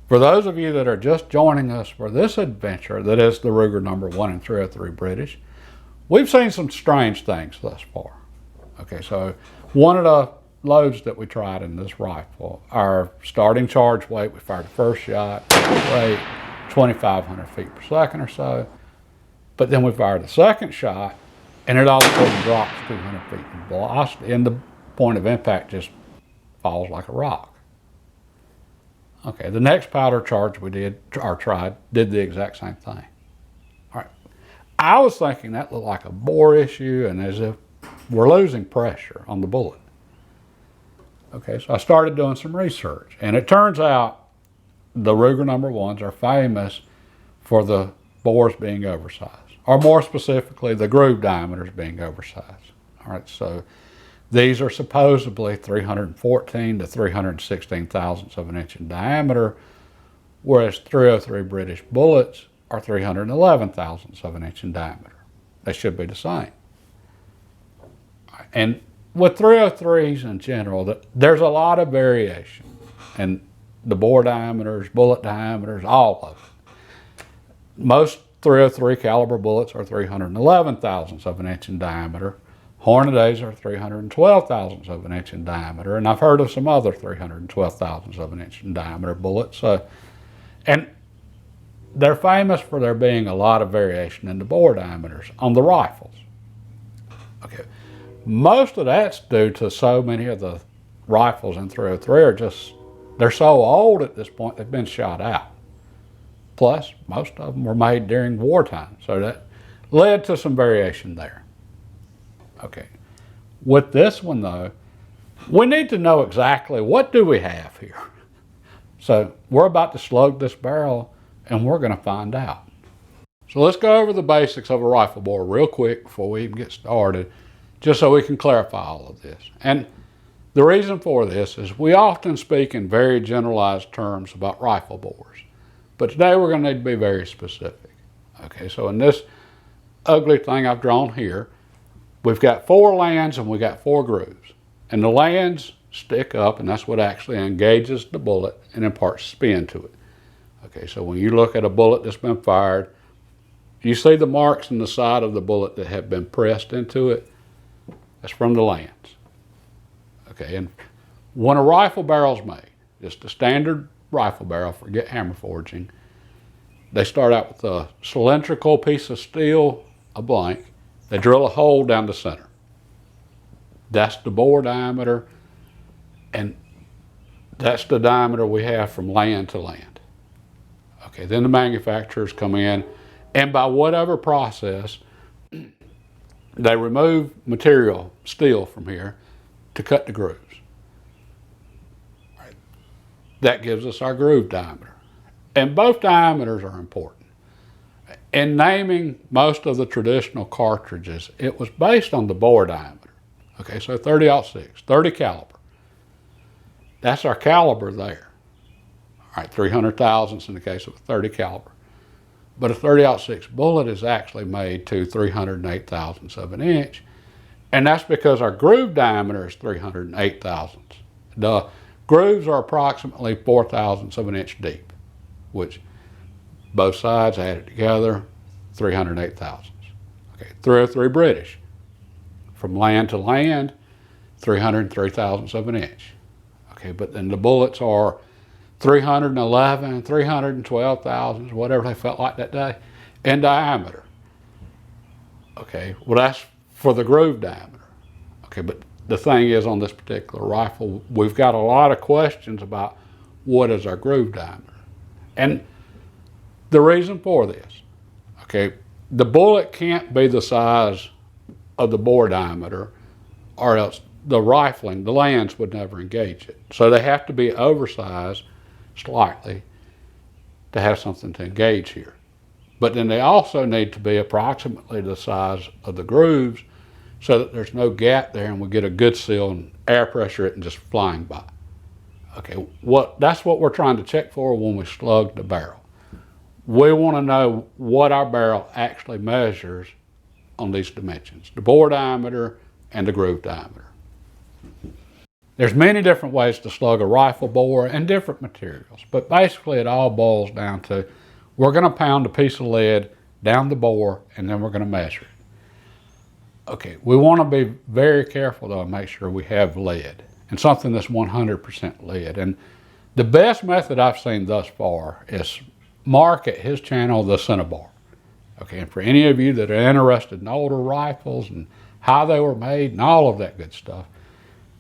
For those of you that are just joining us for this adventure that is the Ruger #1 and 303 British, we've seen some strange things thus far. Okay, so one of the loads that we tried in this rifle, our starting charge weight, we fired the first shot, weight 2,500 feet per second or so. But then we fired the second shot, and it all of a sudden drops 200 feet in velocity, and the point of impact just falls like a rock. Okay, the next powder charge we did, or tried, did the exact same thing. All right, I was thinking that looked like a bore issue, and as if we're losing pressure on the bullet. Okay, so I started doing some research, and it turns out the Ruger #1s are famous for the bores being oversized, or more specifically, the groove diameters being oversized. All right, so these are supposedly 314 to 316 thousandths of an inch in diameter, whereas 303 British bullets are 311 thousandths of an inch in diameter. They should be the same. And with 303s in general, there's a lot of variation in the bore diameters, bullet diameters, all of it. Most 303 caliber bullets are 311 thousandths of an inch in diameter. Hornaday are 312 thousandths of an inch in diameter, and I've heard of some other 312 thousandths of an inch in diameter bullets. And they're famous for there being a lot of variation in the bore diameters on the rifles. Okay, most of that's due to so many of the rifles in 303 are just, they're so old at this point, they've been shot out. Plus, most of them were made during wartime, so that led to some variation there. Okay, with this one though, we need to know exactly what do we have here. So we're about to slug this barrel and we're going to find out. So let's go over the basics of a rifle bore real quick before we even get started, just so we can clarify all of this. And the reason for this is we often speak in very generalized terms about rifle bores, but today we're going to need to be very specific. Okay, so in this ugly thing I've drawn here, we've got 4 lands and we got 4 grooves. And the lands stick up, and that's what actually engages the bullet and imparts spin to it. Okay, so when you look at a bullet that's been fired, you see the marks in the side of the bullet that have been pressed into it. That's from the lands. Okay, and when a rifle barrel's made, just a standard rifle barrel, forget hammer forging, they start out with a cylindrical piece of steel, a blank. They drill a hole down the center. That's the bore diameter, and that's the diameter we have from land to land. Okay, then the manufacturers come in, and by whatever process, they remove material, steel, from here to cut the grooves. Right. That gives us our groove diameter. And both diameters are important. In naming most of the traditional cartridges, it was based on the bore diameter. Okay, so 30-06, 30 caliber. That's our caliber there. All right, 300 thousandths in the case of a 30 caliber. But a 30-06 bullet is actually made to 308 thousandths of an inch, and that's because our groove diameter is 308 thousandths. The grooves are approximately 4 thousandths of an inch deep, which both sides added together, 308 thousandths. Okay, 303 British. From land to land, 303 thousandths of an inch. Okay, but then the bullets are 311, 312 thousandths, whatever they felt like that day, in diameter. Okay, well that's for the groove diameter. Okay, but the thing is, on this particular rifle, we've got a lot of questions about what is our groove diameter. And the reason for this, okay, the bullet can't be the size of the bore diameter, or else the rifling, the lands would never engage it. So they have to be oversized slightly to have something to engage here. But then they also need to be approximately the size of the grooves so that there's no gap there and we get a good seal and air pressure it and just flying by. Okay, that's what we're trying to check for when we slug the barrel. We want to know what our barrel actually measures on these dimensions, the bore diameter and the groove diameter. There's many different ways to slug a rifle bore and different materials, but basically it all boils down to we're going to pound a piece of lead down the bore and then we're going to measure it. Okay, we want to be very careful though and make sure we have lead and something that's 100% lead. And the best method I've seen thus far is Mark at his channel, The Cinnabar. Okay, and for any of you that are interested in older rifles and how they were made and all of that good stuff,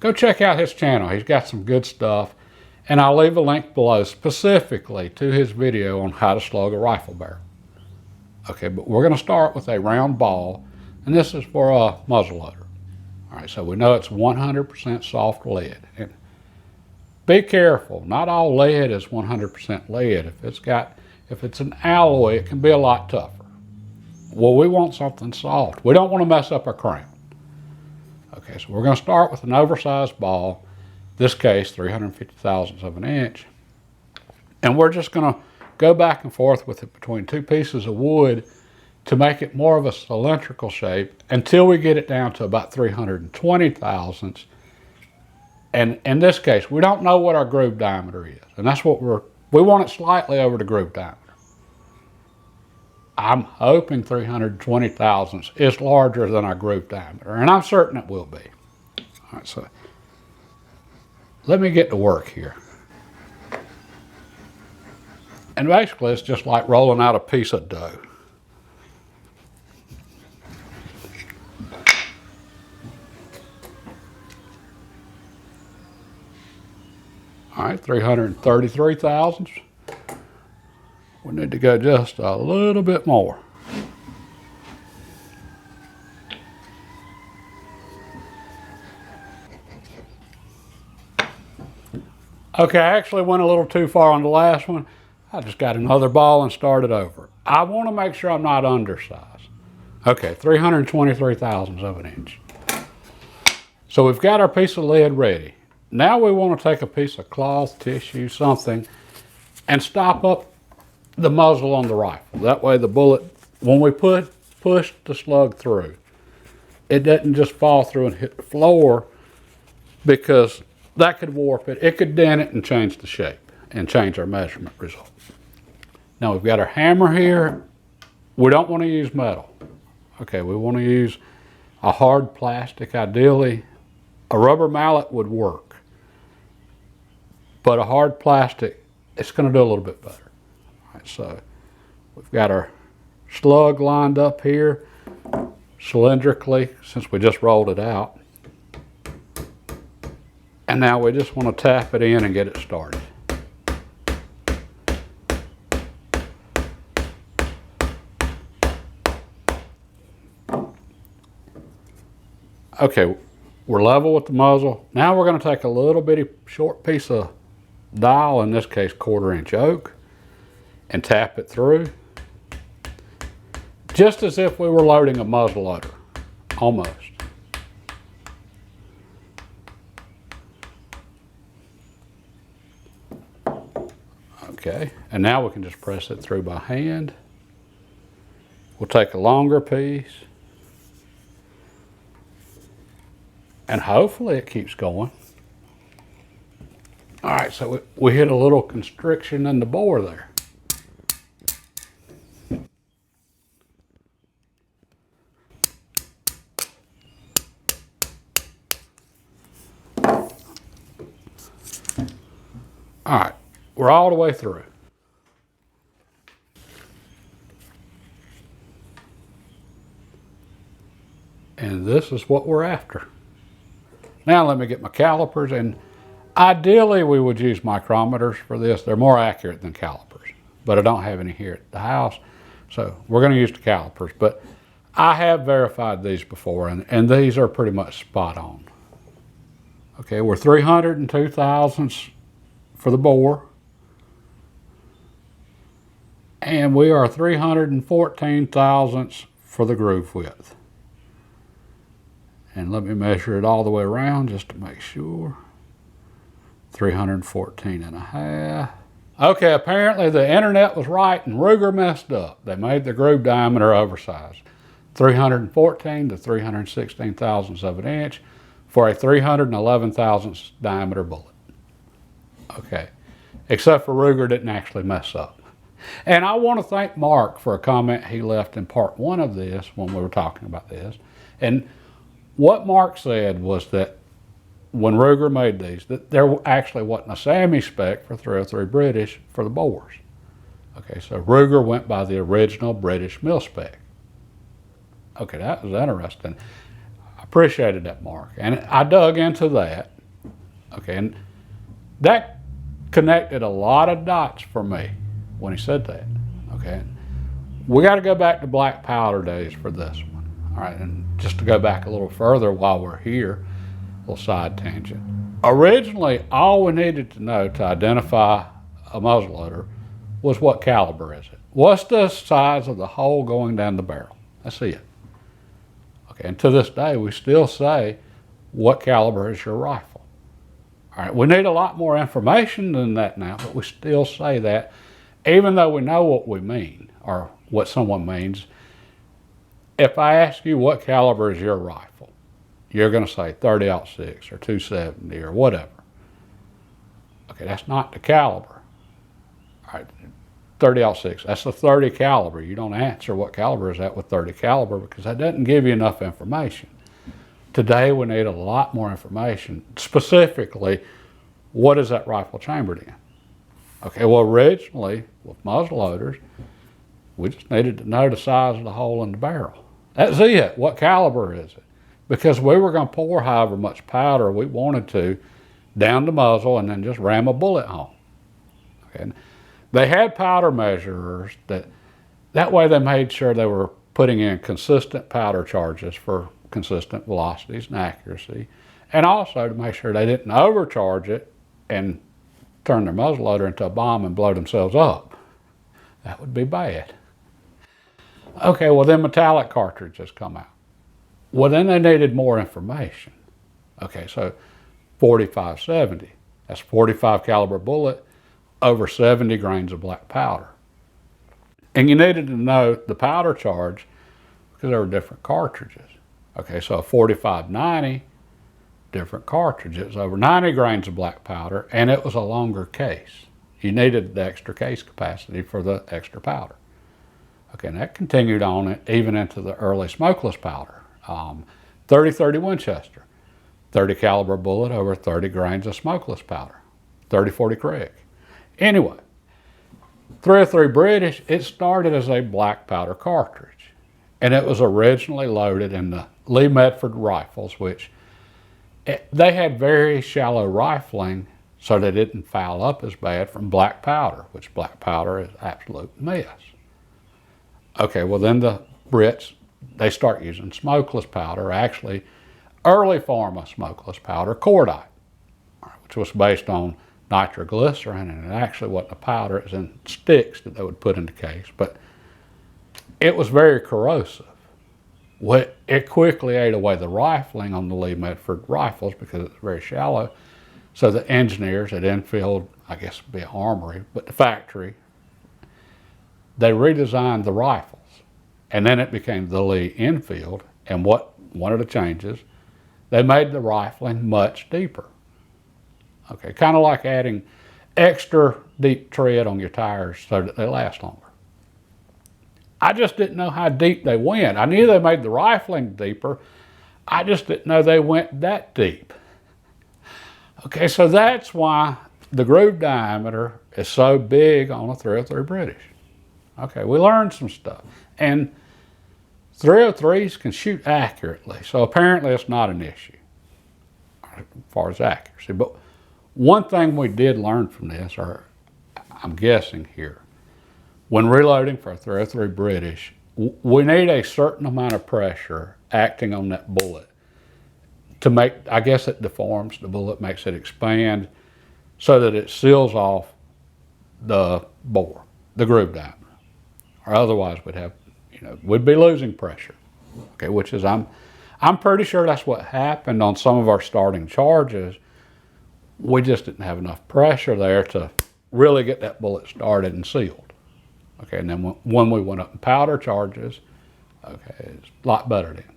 go check out his channel. He's got some good stuff. And I'll leave a link below specifically to his video on how to slug a rifle barrel. Okay, but we're going to start with a round ball, and this is for a muzzleloader. All right, so we know it's 100% soft lead. And be careful, not all lead is 100% lead. If it's an alloy, it can be a lot tougher. Well, we want something soft. We don't want to mess up our crown. Okay, so we're going to start with an oversized ball, this case 350 thousandths of an inch, and we're just going to go back and forth with it between two pieces of wood to make it more of a cylindrical shape until we get it down to about 320 thousandths. And in this case, we don't know what our groove diameter is, and that's what we want it slightly over the groove diameter. I'm hoping 320 thousandths is larger than our groove diameter, and I'm certain it will be. All right, so let me get to work here. And basically, it's just like rolling out a piece of dough. All right, 333 thousandths. We need to go just a little bit more. Okay, I actually went a little too far on the last one. I just got another ball and started over. I want to make sure I'm not undersized. Okay, 323 thousandths of an inch. So we've got our piece of lead ready. Now we want to take a piece of cloth, tissue, something, and stop up the muzzle on the rifle. That way the bullet, when we push the slug through, it doesn't just fall through and hit the floor, because that could warp it. It could dent it and change the shape and change our measurement result. Now we've got our hammer here. We don't want to use metal. Okay, we want to use a hard plastic. Ideally, a rubber mallet would work, but a hard plastic, it's going to do a little bit better. All right, so we've got our slug lined up here cylindrically since we just rolled it out. And now we just want to tap it in and get it started. Okay, we're level with the muzzle. Now we're going to take a little bitty short piece of dial, in this case 1/4 inch oak, and tap it through, just as if we were loading a muzzle loader, almost. Okay, and now we can just press it through by hand. We'll take a longer piece, and hopefully it keeps going. All right, so we hit a little constriction in the bore there. All right, we're all the way through. And this is what we're after. Now let me get my calipers, and ideally we would use micrometers for this. They're more accurate than calipers, but I don't have any here at the house, so we're going to use the calipers. But I have verified these before, and these are pretty much spot on. Okay, we're 302 thousandths for the bore, and we are 314 thousandths for the groove width. And let me measure it all the way around just to make sure. 314 and a half. Okay, apparently the internet was right and Ruger messed up. They made the groove diameter oversized. 314 to 316 thousandths of an inch for a 311 thousandths diameter bullet. Okay, except for Ruger didn't actually mess up. And I want to thank Mark for a comment he left in part 1 of this when we were talking about this. And what Mark said was that when Ruger made these, that there actually wasn't a SAMI spec for 303 British for the bores. Okay, so Ruger went by the original British mil spec. Okay, that was interesting. I appreciated that, Mark. And I dug into that. Okay, and that connected a lot of dots for me when he said that. Okay, we got to go back to black powder days for this one. All right, and just to go back a little further while we're here, a little side tangent. Originally, all we needed to know to identify a muzzleloader was what caliber is it. What's the size of the hole going down the barrel? That's it. Okay, and to this day, we still say, what caliber is your rifle? All right, we need a lot more information than that now, but we still say that, even though we know what we mean, or what someone means. If I ask you what caliber is your rifle, you're going to say 30-06 or 270 or whatever. Okay, that's not the caliber. All right, 30-06, that's the 30 caliber. You don't answer what caliber is that with 30 caliber because that doesn't give you enough information. Today we need a lot more information. Specifically, what is that rifle chambered in? Okay, well originally with muzzleloaders, we just needed to know the size of the hole in the barrel. That's it. What caliber is it? Because we were going to pour however much powder we wanted to down the muzzle and then just ram a bullet home. Okay. And they had powder measurers that way they made sure they were putting in consistent powder charges for consistent velocities and accuracy, and also to make sure they didn't overcharge it and turn their muzzleloader into a bomb and blow themselves up. That would be bad. Okay, well then metallic cartridges come out. Well then they needed more information. Okay, so 45-70, that's 45 caliber bullet over 70 grains of black powder. And you needed to know the powder charge because there were different cartridges. Okay, so a 45-90, different cartridges, over 90 grains of black powder, and it was a longer case. You needed the extra case capacity for the extra powder. Okay, and that continued on even into the early smokeless powder. 30-30 Winchester, 30 caliber bullet over 30 grains of smokeless powder. 30-40 Craig. Anyway, 303 British, it started as a black powder cartridge, and it was originally loaded in the Lee Medford rifles, which they had very shallow rifling, so they didn't foul up as bad from black powder, which black powder is absolute mess. Okay, well then the Brits, they start using smokeless powder, actually early form of smokeless powder, cordite, which was based on nitroglycerin, and it actually wasn't a powder, it was in sticks that they would put in the case, but it was very corrosive. It quickly ate away the rifling on the Lee Medford rifles because it's very shallow. So the engineers at Enfield, I guess it'd be an armory, but the factory, they redesigned the rifles. And then it became the Lee Enfield. And one of the changes, they made the rifling much deeper. Okay, kind of like adding extra deep tread on your tires so that they last longer. I just didn't know how deep they went. I knew they made the rifling deeper. I just didn't know they went that deep. Okay, so that's why the groove diameter is so big on a 303 British. Okay, we learned some stuff. And 303s can shoot accurately, so apparently it's not an issue as far as accuracy. But one thing we did learn from this, or I'm guessing here, when reloading for a 303 British, we need a certain amount of pressure acting on that bullet to make, I guess it deforms the bullet, makes it expand so that it seals off the bore, the groove diameter. Or otherwise we'd have, we'd be losing pressure. Okay, which is, I'm pretty sure that's what happened on some of our starting charges. We just didn't have enough pressure there to really get that bullet started and sealed. Okay, and then when we went up in powder charges, okay, it's a lot better then.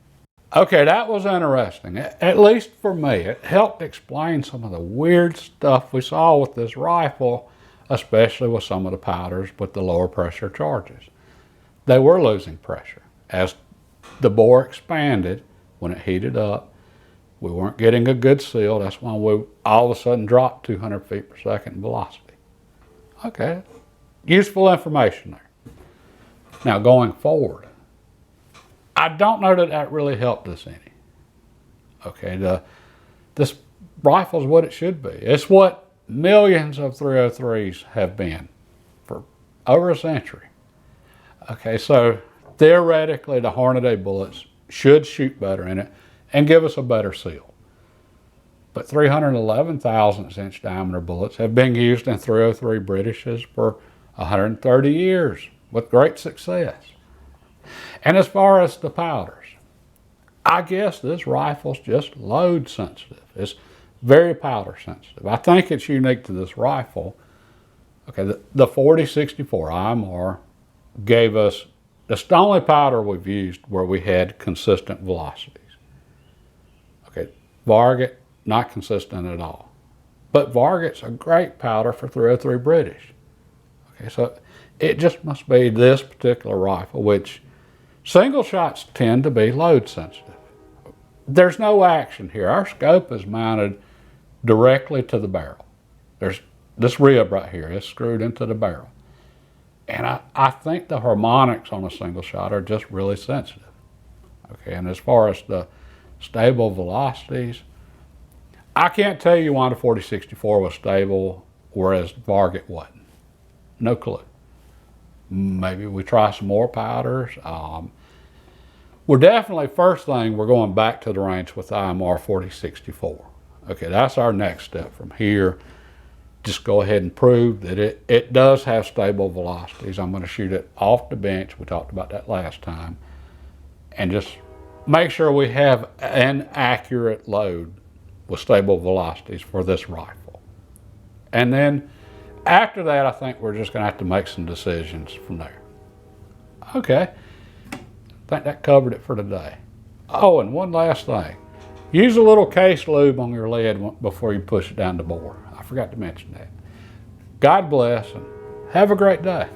Okay, that was interesting. At least for me, it helped explain some of the weird stuff we saw with this rifle, especially with some of the powders with the lower pressure charges. They were losing pressure. As the bore expanded, when it heated up, we weren't getting a good seal. That's why we all of a sudden dropped 200 feet per second in velocity. Okay, useful information there. Now going forward, I don't know that that really helped us any. Okay, this rifle is what it should be. It's what millions of 303s have been for over a century. Okay, so theoretically the Hornady bullets should shoot better in it and give us a better seal. But 311 thousandths inch diameter bullets have been used in 303 Britishes for 130 years with great success. And as far as the powders, I guess this rifle's just load sensitive. It's very powder sensitive. I think it's unique to this rifle. Okay, the 4064 IMR gave us, it's the only powder we've used where we had consistent velocities. Okay, Varget, not consistent at all. But Varget's a great powder for 303 British. Okay, so it just must be this particular rifle, which single shots tend to be load sensitive. There's no action here. Our scope is mounted directly to the barrel. There's this rib right here is screwed into the barrel. And I think the harmonics on a single shot are just really sensitive. Okay, and as far as the stable velocities, I can't tell you why the 4064 was stable, whereas Varget wasn't. No clue. Maybe we try some more powders. We're definitely, first thing, we're going back to the range with IMR 4064. Okay, that's our next step from here. Just go ahead and prove that it does have stable velocities. I'm going to shoot it off the bench. We talked about that last time. And just make sure we have an accurate load with stable velocities for this rifle. And then after that, I think we're just going to have to make some decisions from there. Okay, I think that covered it for today. Oh, and one last thing. Use a little case lube on your lead before you push it down the bore. I forgot to mention that. God bless and have a great day.